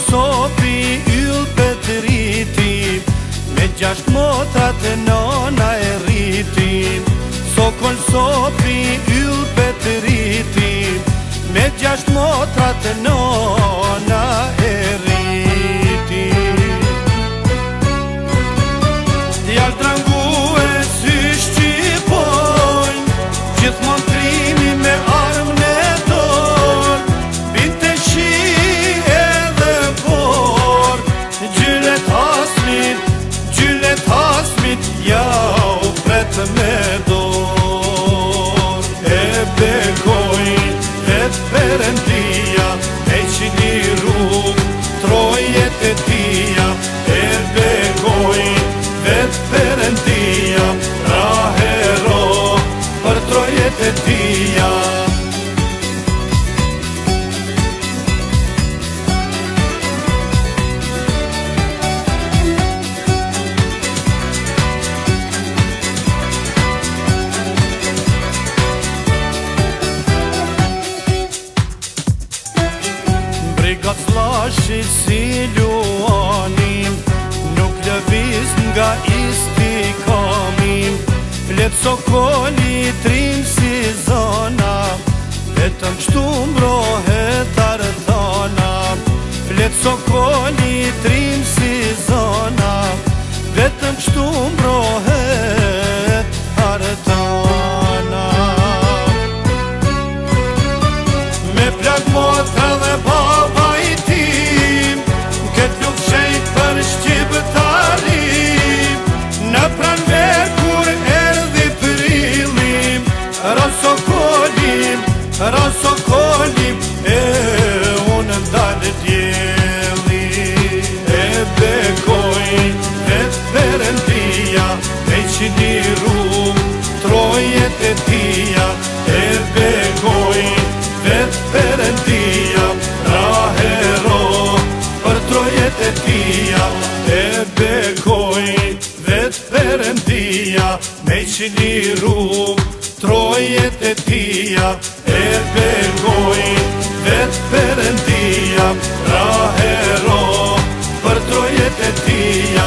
sopi yll Petriti, me 6 motrat e nona e rriti. Sokol sopi yll Petriti, me 6 motrat e nona e rriti. Djallë drangue si shqipojnë, gjithmon trimi me armën e dorë, binte shi edhe por, gjylet hasmit, ja u pret me dorë. E bekojnë vet Perëndia, e qini rrugë trojet e tia. E bekojnë vet Perëndia, ra hero për trojet e tia. Brigatslashit si luanim, nuk lëviz nga istikami. Flet sokoli trim si zona, vetëm qtu mbrohet ardhana. Flet sokoli trim si zona, vetëm qtu mbrohet ardhana. Me plak motra dhe baba i tim, këtë luk shenjt për shqiptarim. Në pranver kur erdhi prillim, rasokolim, e unë ndalë djeli. E bekojnë vet Perëndia, e qini rrugë trojet e tia. E bekojnë vet Perëndia, ra hero për trojet e tia. E bekojnë vet Perëndia, me qini rrugë trojet e tia. E bekojnë vet Perëndia, ra hero për trojet e tia.